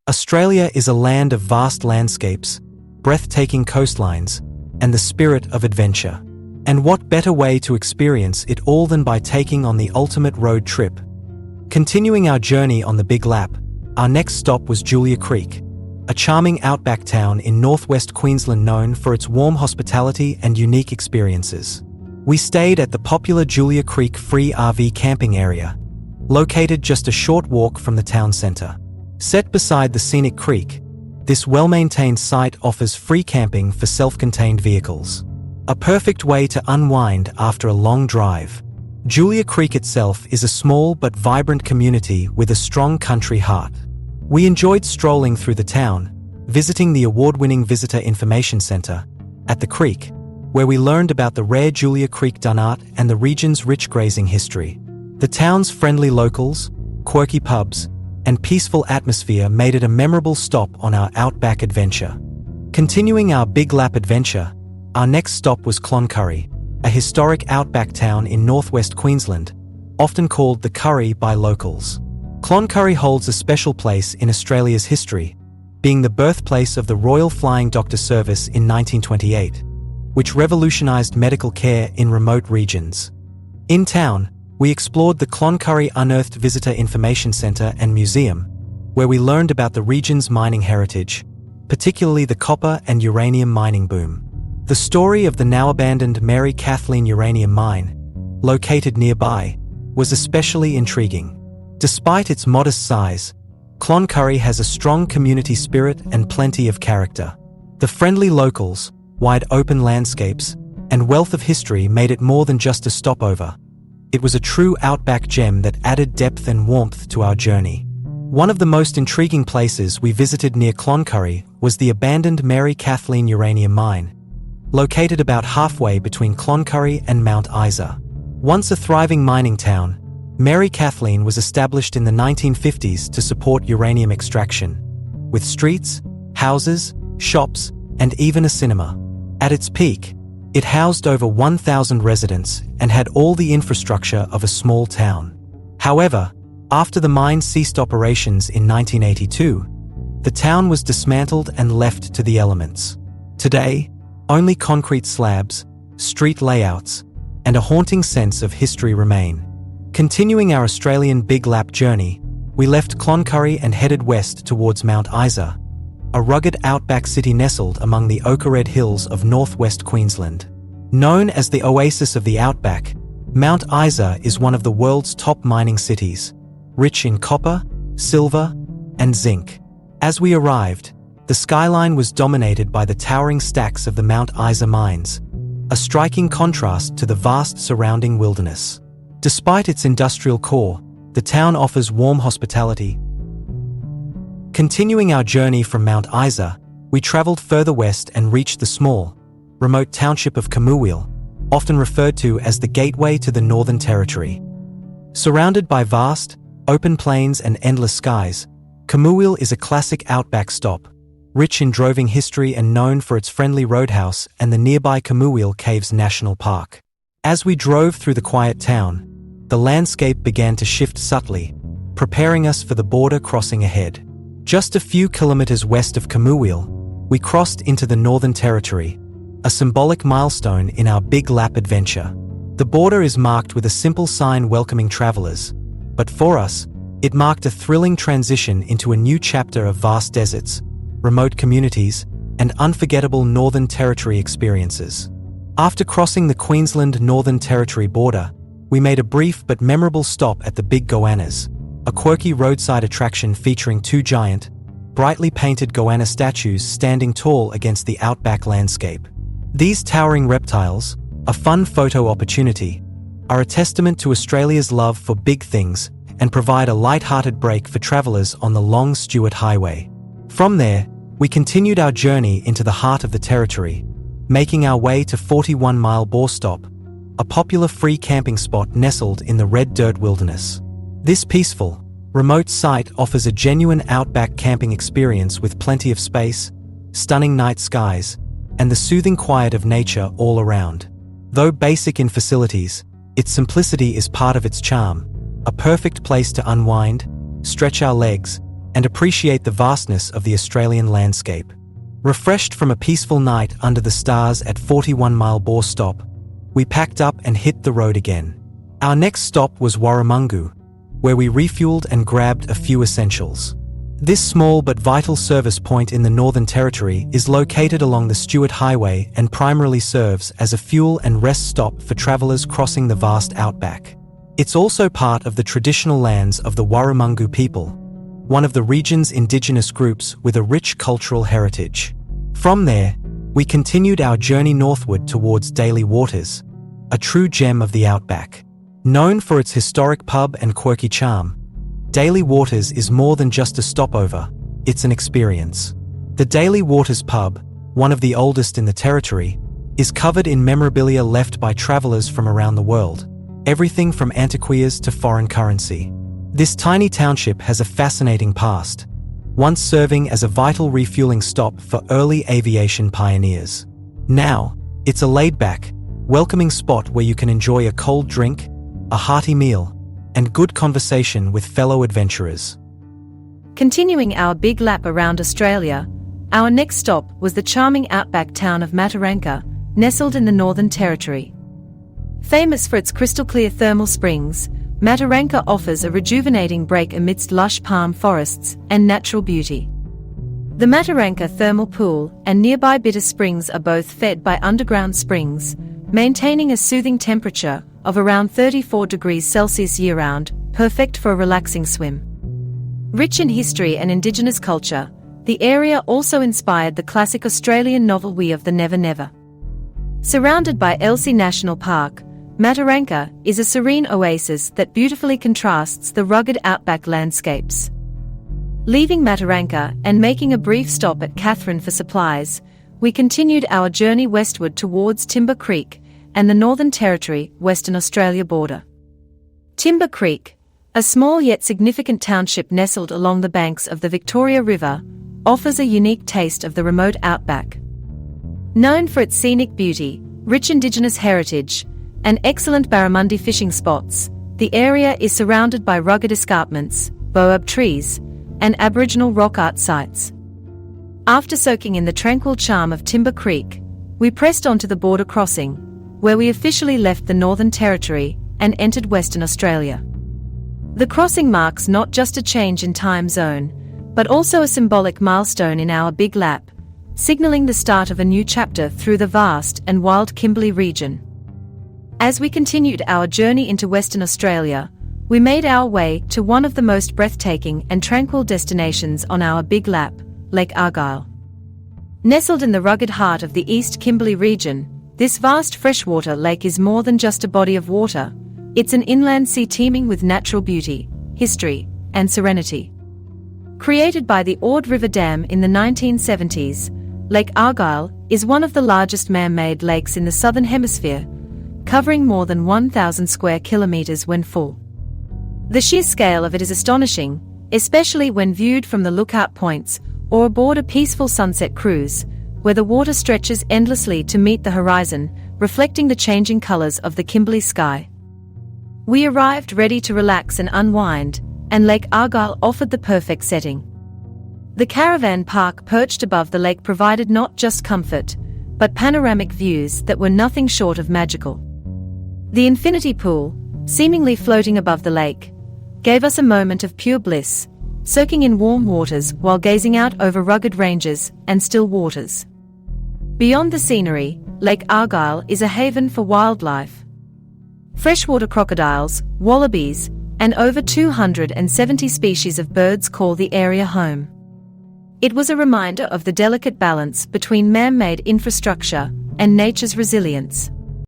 Australia is a land of vast landscapes, breathtaking coastlines, and the spirit of adventure. And what better way to experience it all than by taking on the ultimate road trip? Continuing our journey on the Big Lap, our next stop was Julia Creek, a charming outback town in northwest Queensland known for its warm hospitality and unique experiences. We stayed at the popular Julia Creek free RV camping area, located just a short walk from the town centre. Set beside the scenic creek, this well-maintained site offers free camping for self-contained vehicles. A perfect way to unwind after a long drive. Julia Creek itself is a small but vibrant community with a strong country heart. We enjoyed strolling through the town, visiting the award-winning Visitor Information Centre at the creek, where we learned about the rare Julia Creek dunnart and the region's rich grazing history. The town's friendly locals, quirky pubs, and peaceful atmosphere made it a memorable stop on our outback adventure. Continuing our Big Lap adventure, our next stop was Cloncurry, a historic outback town in northwest Queensland, often called the Curry by locals. Cloncurry holds a special place in Australia's history, being the birthplace of the Royal Flying Doctor Service in 1928, which revolutionized medical care in remote regions. In town, we explored the Cloncurry Unearthed Visitor Information Centre and Museum, where we learned about the region's mining heritage, particularly the copper and uranium mining boom. The story of the now-abandoned Mary Kathleen uranium mine, located nearby, was especially intriguing. Despite its modest size, Cloncurry has a strong community spirit and plenty of character. The friendly locals, wide open landscapes, and wealth of history made it more than just a stopover. It was a true outback gem that added depth and warmth to our journey. One of the most intriguing places we visited near Cloncurry was the abandoned Mary Kathleen uranium mine, located about halfway between Cloncurry and Mount Isa. Once a thriving mining town, Mary Kathleen was established in the 1950s to support uranium extraction, with streets, houses, shops, and even a cinema. At its peak, it housed over 1,000 residents and had all the infrastructure of a small town. However, after the mine ceased operations in 1982, the town was dismantled and left to the elements. Today, only concrete slabs, street layouts, and a haunting sense of history remain. Continuing our Australian Big Lap journey, we left Cloncurry and headed west towards Mount Isa, a rugged outback city nestled among the Oakerd Hills of northwest Queensland. Known as the oasis of the outback, Mount Isa is one of the world's top mining cities, rich in copper, silver, and zinc. As we arrived, the skyline was dominated by the towering stacks of the Mount Isa mines, a striking contrast to the vast surrounding wilderness. Despite its industrial core, the town offers warm hospitality. Continuing our journey from Mount Isa, we traveled further west and reached the small, remote township of Camooweal, often referred to as the gateway to the Northern Territory. Surrounded by vast, open plains and endless skies, Camooweal is a classic outback stop, rich in droving history and known for its friendly roadhouse and the nearby Camooweal Caves National Park. As we drove through the quiet town, the landscape began to shift subtly, preparing us for the border crossing ahead. Just a few kilometers west of Camooweal, we crossed into the Northern Territory, a symbolic milestone in our Big Lap adventure. The border is marked with a simple sign welcoming travelers, but for us, it marked a thrilling transition into a new chapter of vast deserts, remote communities, and unforgettable Northern Territory experiences. After crossing the Queensland Northern Territory border, we made a brief but memorable stop at the Big Goannas, a quirky roadside attraction featuring two giant, brightly painted goanna statues standing tall against the outback landscape. These towering reptiles, a fun photo opportunity, are a testament to Australia's love for big things and provide a light-hearted break for travelers on the long Stuart Highway. From there, we continued our journey into the heart of the territory, making our way to 41 Mile Boar Stop, a popular free camping spot nestled in the red dirt wilderness. This peaceful, remote site offers a genuine outback camping experience with plenty of space, stunning night skies, and the soothing quiet of nature all around. Though basic in facilities, its simplicity is part of its charm, a perfect place to unwind, stretch our legs, and appreciate the vastness of the Australian landscape. Refreshed from a peaceful night under the stars at 41 Mile Bore Stop, we packed up and hit the road again. Our next stop was Warramungu, where we refueled and grabbed a few essentials. This small but vital service point in the Northern Territory is located along the Stuart Highway and primarily serves as a fuel and rest stop for travellers crossing the vast outback. It's also part of the traditional lands of the Warramungu people, one of the region's indigenous groups with a rich cultural heritage. From there, we continued our journey northward towards Daly Waters, a true gem of the outback. Known for its historic pub and quirky charm, Daly Waters is more than just a stopover, it's an experience. The Daly Waters pub, one of the oldest in the territory, is covered in memorabilia left by travellers from around the world, everything from antiquities to foreign currency. This tiny township has a fascinating past, once serving as a vital refueling stop for early aviation pioneers. Now, it's a laid-back, welcoming spot where you can enjoy a cold drink, a hearty meal, and good conversation with fellow adventurers. Continuing our big lap around Australia, our next stop was the charming outback town of Mataranka, nestled in the Northern Territory. Famous for its crystal-clear thermal springs, Mataranka offers a rejuvenating break amidst lush palm forests and natural beauty. The Mataranka thermal pool and nearby bitter springs are both fed by underground springs, maintaining a soothing temperature of around 34 degrees Celsius year-round, perfect for a relaxing swim. Rich in history and indigenous culture, the area also inspired the classic Australian novel We of the Never Never. Surrounded by Elsie National Park, Mataranka is a serene oasis that beautifully contrasts the rugged outback landscapes. Leaving Mataranka and making a brief stop at Katherine for supplies, we continued our journey westward towards Timber Creek and the Northern Territory, Western Australia border. Timber Creek, a small yet significant township nestled along the banks of the Victoria River, offers a unique taste of the remote outback. Known for its scenic beauty, rich indigenous heritage, and excellent barramundi fishing spots, the area is surrounded by rugged escarpments, baobab trees, and Aboriginal rock art sites. After soaking in the tranquil charm of Timber Creek, we pressed on to the border crossing, where we officially left the Northern Territory and entered Western Australia. The crossing marks not just a change in time zone, but also a symbolic milestone in our big lap, signalling the start of a new chapter through the vast and wild Kimberley region. As we continued our journey into Western Australia, we made our way to one of the most breathtaking and tranquil destinations on our big lap, Lake Argyle. Nestled in the rugged heart of the East Kimberley region, this vast freshwater lake is more than just a body of water, it's an inland sea teeming with natural beauty, history, and serenity. Created by the Ord River Dam in the 1970s, Lake Argyle is one of the largest man-made lakes in the Southern Hemisphere, covering more than 1,000 square kilometers when full. The sheer scale of it is astonishing, especially when viewed from the lookout points or aboard a peaceful sunset cruise, where the water stretches endlessly to meet the horizon, reflecting the changing colors of the Kimberley sky. We arrived ready to relax and unwind, and Lake Argyle offered the perfect setting. The caravan park perched above the lake provided not just comfort, but panoramic views that were nothing short of magical. The infinity pool, seemingly floating above the lake, gave us a moment of pure bliss, soaking in warm waters while gazing out over rugged ranges and still waters. Beyond the scenery, Lake Argyle is a haven for wildlife. Freshwater crocodiles, wallabies, and over 270 species of birds call the area home. It was a reminder of the delicate balance between man-made infrastructure and nature's resilience.